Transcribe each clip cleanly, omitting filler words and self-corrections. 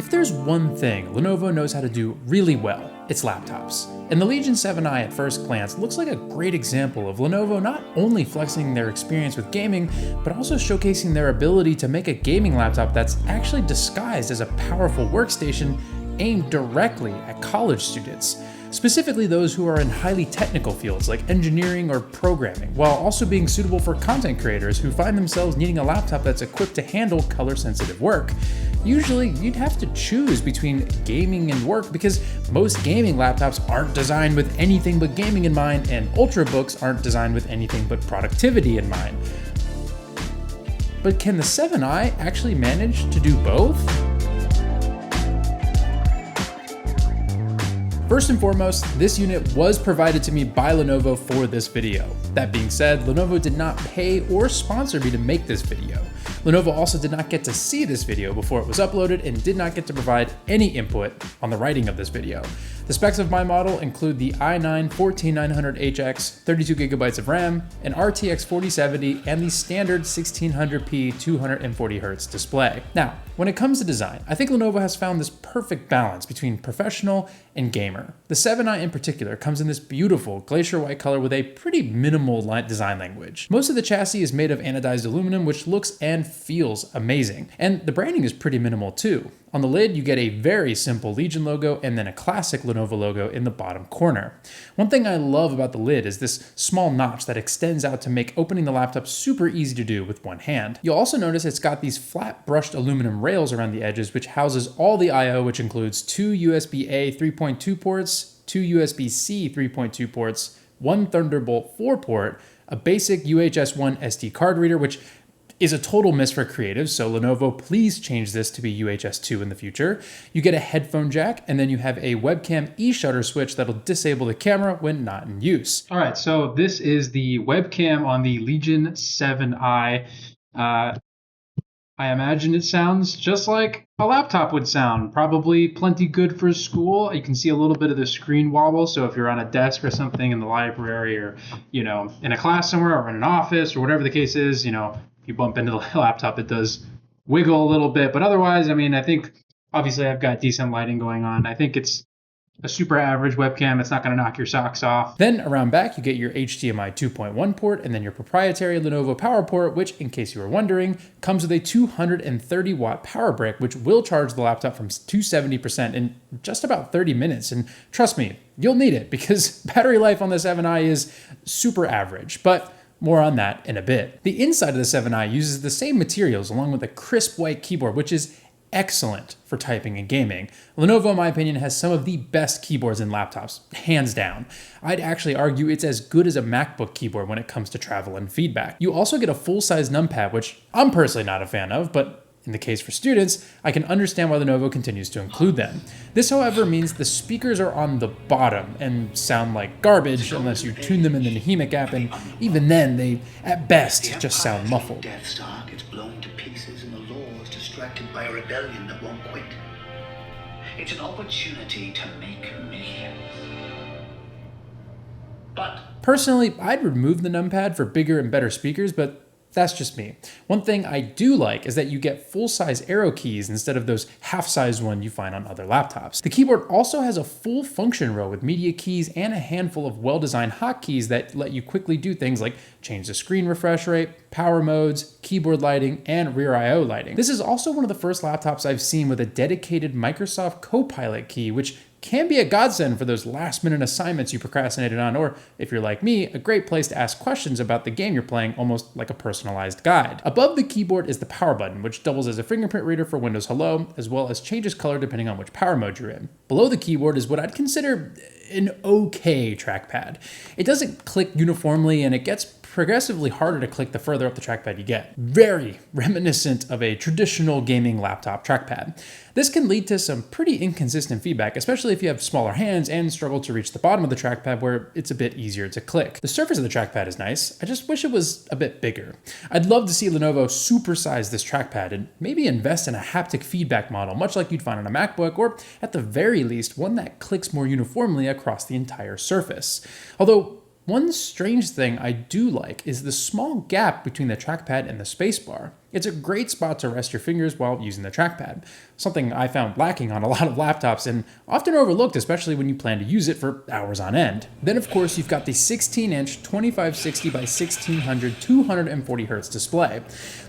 If there's one thing Lenovo knows how to do really well, it's laptops. And the Legion 7i at first glance looks like a great example of Lenovo not only flexing their experience with gaming, but also showcasing their ability to make a gaming laptop that's actually disguised as a powerful workstation aimed directly at college students, specifically those who are in highly technical fields like engineering or programming, while also being suitable for content creators who find themselves needing a laptop that's equipped to handle color-sensitive work. Usually, you'd have to choose between gaming and work because most gaming laptops aren't designed with anything but gaming in mind, and Ultrabooks aren't designed with anything but productivity in mind. But can the 7i actually manage to do both? First and foremost, this unit was provided to me by Lenovo for this video. That being said, Lenovo did not pay or sponsor me to make this video. Lenovo also did not get to see this video before it was uploaded and did not get to provide any input on the writing of this video. The specs of my model include the i9-14900HX, 32GB of RAM, an RTX 4070, and the standard 1600p 240Hz display. Now, when it comes to design, I think Lenovo has found this perfect balance between professional and gamer. The 7i in particular comes in this beautiful glacier white color with a pretty minimal design language. Most of the chassis is made of anodized aluminum, which looks and feels amazing. And the branding is pretty minimal too. On the lid, you get a very simple Legion logo and then a classic Lenovo logo in the bottom corner. One thing I love about the lid is this small notch that extends out to make opening the laptop super easy to do with one hand. You'll also notice it's got these flat brushed aluminum rails around the edges, which houses all the I/O, which includes two USB-A 3.2 ports, two USB-C 3.2 ports, one Thunderbolt 4 port, a basic UHS-1 SD card reader, which is a total miss for creatives, so Lenovo, please change this to be UHS-2 in the future. You get a headphone jack, and then you have a webcam e-shutter switch that'll disable the camera when not in use. All right, so this is the webcam on the Legion 7i. I imagine it sounds just like a laptop would sound, probably plenty good for school. You can see a little bit of the screen wobble, so if you're on a desk or something in the library or, in a class somewhere or in an office or whatever the case is, you bump into the laptop, it does wiggle a little bit. But otherwise, I think obviously I've got decent lighting going on. I think it's a super average webcam. It's not going to knock your socks off. Then around back, you get your HDMI 2.1 port and then your proprietary Lenovo power port, which, in case you were wondering, comes with a 230 watt power brick, which will charge the laptop from 270% in just about 30 minutes. And trust me, you'll need it because battery life on the 7i is super average. But more on that in a bit. The inside of the 7i uses the same materials along with a crisp white keyboard, which is excellent for typing and gaming. Lenovo, in my opinion, has some of the best keyboards in laptops, hands down. I'd actually argue it's as good as a MacBook keyboard when it comes to travel and feedback. You also get a full-size numpad, which I'm personally not a fan of, but in the case for students, I can understand why Lenovo continues to include them. This, however, means the speakers are on the bottom and sound like garbage unless you tune them in the Nahimic app, and even then, they, at best, just sound muffled. Death Star gets blown to pieces and the law is distracted by a rebellion that won't quit. It's an opportunity to make millions. But personally, I'd remove the numpad for bigger and better speakers, but that's just me. One thing I do like is that you get full-size arrow keys instead of those half-sized ones you find on other laptops. The keyboard also has a full function row with media keys and a handful of well-designed hotkeys that let you quickly do things like change the screen refresh rate, power modes, keyboard lighting, and rear I/O lighting. This is also one of the first laptops I've seen with a dedicated Microsoft Copilot key, which can be a godsend for those last-minute assignments you procrastinated on, or if you're like me, a great place to ask questions about the game you're playing, almost like a personalized guide. Above the keyboard is the power button, which doubles as a fingerprint reader for Windows Hello, as well as changes color depending on which power mode you're in. Below the keyboard is what I'd consider an okay trackpad. It doesn't click uniformly, and it gets progressively harder to click the further up the trackpad you get. Very reminiscent of a traditional gaming laptop trackpad. This can lead to some pretty inconsistent feedback, especially if you have smaller hands and struggle to reach the bottom of the trackpad where it's a bit easier to click. The surface of the trackpad is nice, I just wish it was a bit bigger. I'd love to see Lenovo supersize this trackpad and maybe invest in a haptic feedback model, much like you'd find on a MacBook, or at the very least, one that clicks more uniformly across the entire surface. Although, One strange thing I do like is the small gap between the trackpad and the spacebar. It's a great spot to rest your fingers while using the trackpad, something I found lacking on a lot of laptops and often overlooked, especially when you plan to use it for hours on end. Then of course you've got the 16-inch 2560 by 1600 240Hz display.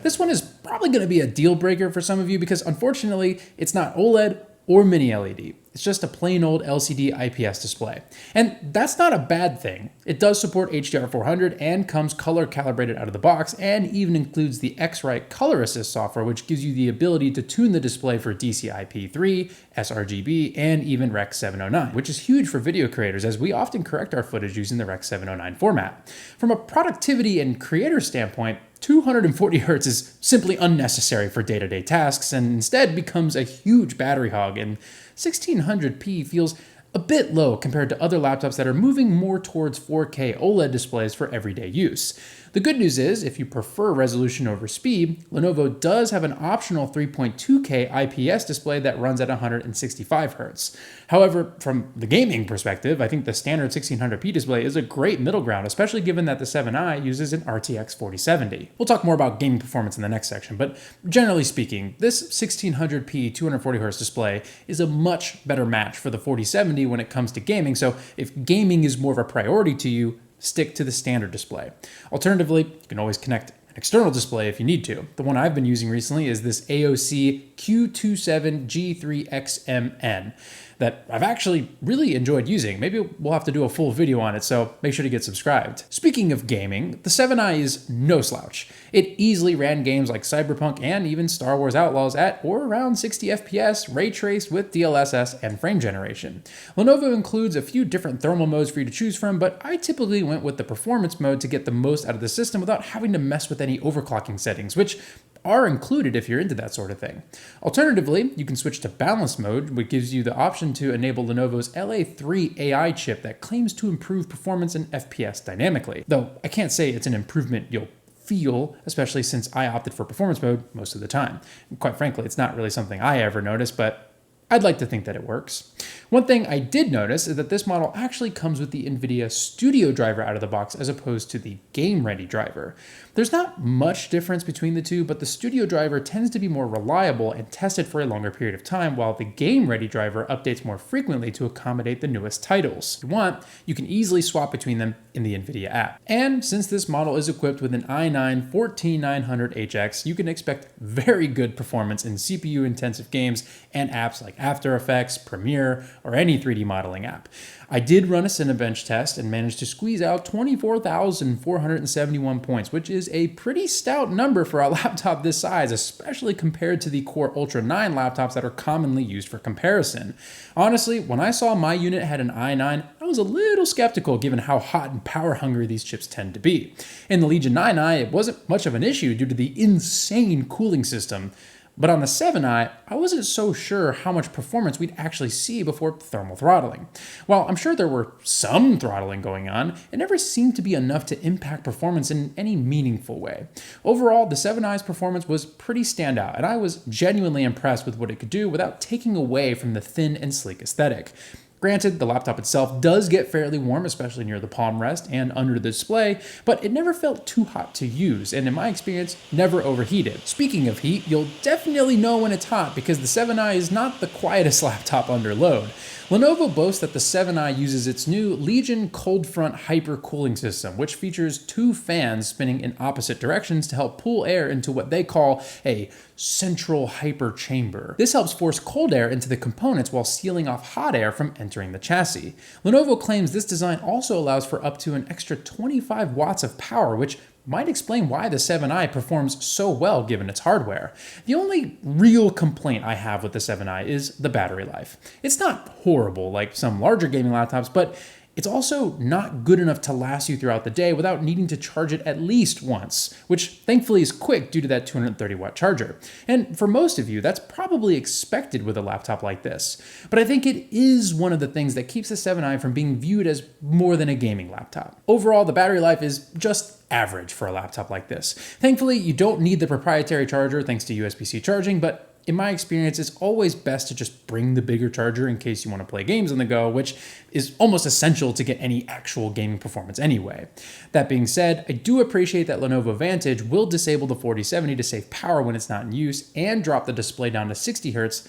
This one is probably going to be a deal breaker for some of you because unfortunately it's not OLED or mini LED. It's just a plain old LCD IPS display. And that's not a bad thing. It does support HDR400 and comes color calibrated out of the box and even includes the X-Rite Color Assist software, which gives you the ability to tune the display for DCI-P3, sRGB, and even Rec 709, which is huge for video creators as we often correct our footage using the Rec 709 format. From a productivity and creator standpoint, 240 Hz is simply unnecessary for day-to-day tasks and instead becomes a huge battery hog, and 1600p feels a bit low compared to other laptops that are moving more towards 4K OLED displays for everyday use. The good news is, if you prefer resolution over speed, Lenovo does have an optional 3.2K IPS display that runs at 165 Hz. However, from the gaming perspective, I think the standard 1600p display is a great middle ground, especially given that the 7i uses an RTX 4070. We'll talk more about gaming performance in the next section, but generally speaking, this 1600p 240Hz display is a much better match for the 4070 when it comes to gaming, so if gaming is more of a priority to you, stick to the standard display. Alternatively, you can always connect an external display if you need to. The one I've been using recently is this AOC Q27G3XMN that I've actually really enjoyed using. Maybe we'll have to do a full video on it, so make sure to get subscribed. Speaking of gaming, the 7i is no slouch. It easily ran games like Cyberpunk and even Star Wars Outlaws at or around 60 FPS, ray traced with DLSS and frame generation. Lenovo includes a few different thermal modes for you to choose from, but I typically went with the performance mode to get the most out of the system without having to mess with any overclocking settings, which are included if you're into that sort of thing. Alternatively, you can switch to balanced mode, which gives you the option to enable Lenovo's LA3 AI chip that claims to improve performance and FPS dynamically. Though I can't say it's an improvement you'll feel, especially since I opted for performance mode most of the time. And quite frankly, it's not really something I ever notice, but I'd like to think that it works. One thing I did notice is that this model actually comes with the NVIDIA Studio driver out of the box as opposed to the Game Ready driver. There's not much difference between the two, but the Studio driver tends to be more reliable and tested for a longer period of time, while the Game Ready driver updates more frequently to accommodate the newest titles. If you want, you can easily swap between them in the NVIDIA app. And since this model is equipped with an i9-14900HX, you can expect very good performance in CPU-intensive games and apps like After Effects, Premiere, or any 3D modeling app. I did run a Cinebench test and managed to squeeze out 24,471 points, which is a pretty stout number for a laptop this size, especially compared to the Core Ultra 9 laptops that are commonly used for comparison. Honestly, when I saw my unit had an i9, I was a little skeptical given how hot and power hungry these chips tend to be. In the Legion 9i, it wasn't much of an issue due to the insane cooling system. But on the 7i, I wasn't so sure how much performance we'd actually see before thermal throttling. While I'm sure there were some throttling going on, it never seemed to be enough to impact performance in any meaningful way. Overall, the 7i's performance was pretty standout, and I was genuinely impressed with what it could do without taking away from the thin and sleek aesthetic. Granted, the laptop itself does get fairly warm, especially near the palm rest and under the display, but it never felt too hot to use, and in my experience, never overheated. Speaking of heat, you'll definitely know when it's hot because the 7i is not the quietest laptop under load. Lenovo boasts that the 7i uses its new Legion Cold Front Hyper Cooling System, which features two fans spinning in opposite directions to help pull air into what they call a central hyper chamber. This helps force cold air into the components while sealing off hot air from entering the chassis. Lenovo claims this design also allows for up to an extra 25 watts of power, which might explain why the 7i performs so well given its hardware. The only real complaint I have with the 7i is the battery life. It's not horrible like some larger gaming laptops, but it's also not good enough to last you throughout the day without needing to charge it at least once, which thankfully is quick due to that 230 watt charger. And for most of you, that's probably expected with a laptop like this. But I think it is one of the things that keeps the 7i from being viewed as more than a gaming laptop. Overall, the battery life is just average for a laptop like this. Thankfully, you don't need the proprietary charger thanks to USB-C charging, but in my experience, it's always best to just bring the bigger charger in case you want to play games on the go, which is almost essential to get any actual gaming performance anyway. That being said, I do appreciate that Lenovo Vantage will disable the 4070 to save power when it's not in use and drop the display down to 60 Hz,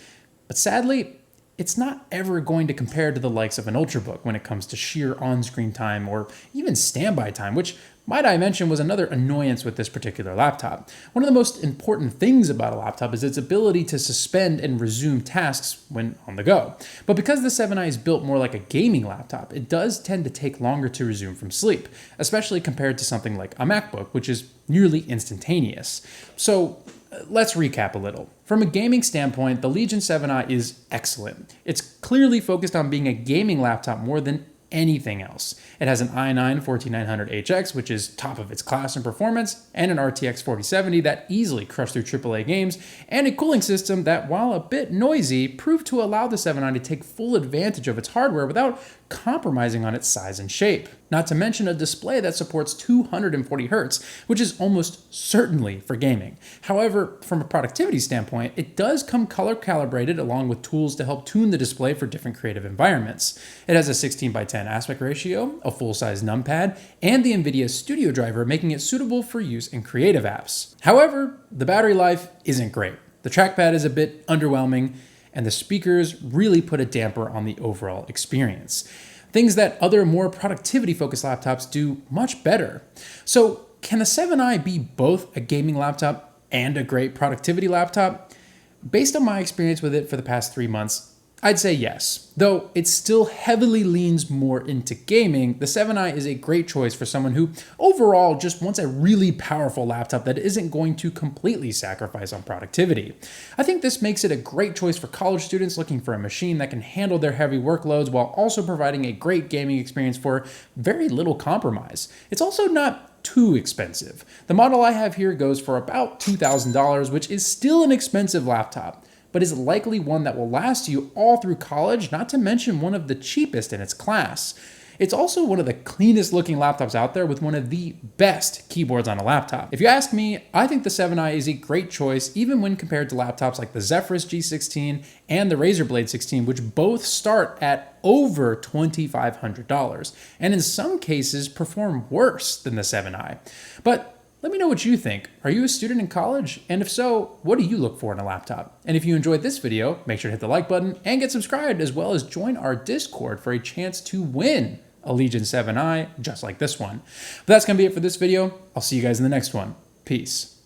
but sadly, it's not ever going to compare to the likes of an Ultrabook when it comes to sheer on-screen time or even standby time, which, might I mention, was another annoyance with this particular laptop. One of the most important things about a laptop is its ability to suspend and resume tasks when on the go. But because the 7i is built more like a gaming laptop, it does tend to take longer to resume from sleep, especially compared to something like a MacBook, which is nearly instantaneous. So let's recap a little. From a gaming standpoint, the Legion 7i is excellent. It's clearly focused on being a gaming laptop more than anything else. It has an i9-14900HX, which is top of its class in performance, and an RTX 4070 that easily crushed through AAA games, and a cooling system that, while a bit noisy, proved to allow the 7i to take full advantage of its hardware without compromising on its size and shape. Not to mention a display that supports 240 Hz, which is almost certainly for gaming. However, from a productivity standpoint, it does come color calibrated along with tools to help tune the display for different creative environments. It has a 16:10 aspect ratio, a full-size numpad, and the NVIDIA Studio driver, making it suitable for use in creative apps. However, the battery life isn't great. The trackpad is a bit underwhelming, and the speakers really put a damper on the overall experience. Things that other more productivity-focused laptops do much better. So can the 7i be both a gaming laptop and a great productivity laptop? Based on my experience with it for the past 3 months, I'd say yes. Though it still heavily leans more into gaming, the 7i is a great choice for someone who overall just wants a really powerful laptop that isn't going to completely sacrifice on productivity. I think this makes it a great choice for college students looking for a machine that can handle their heavy workloads while also providing a great gaming experience for very little compromise. It's also not too expensive. The model I have here goes for about $2,000, which is still an expensive laptop, but is likely one that will last you all through college, not to mention one of the cheapest in its class. It's also one of the cleanest looking laptops out there with one of the best keyboards on a laptop. If you ask me, I think the 7i is a great choice even when compared to laptops like the Zephyrus G16 and the Razer Blade 16, which both start at over $2,500 and in some cases perform worse than the 7i. But let me know what you think. Are you a student in college? And if so, what do you look for in a laptop? And if you enjoyed this video, make sure to hit the like button and get subscribed, as well as join our Discord for a chance to win a Legion 7i just like this one. But that's going to be it for this video. I'll see you guys in the next one. Peace.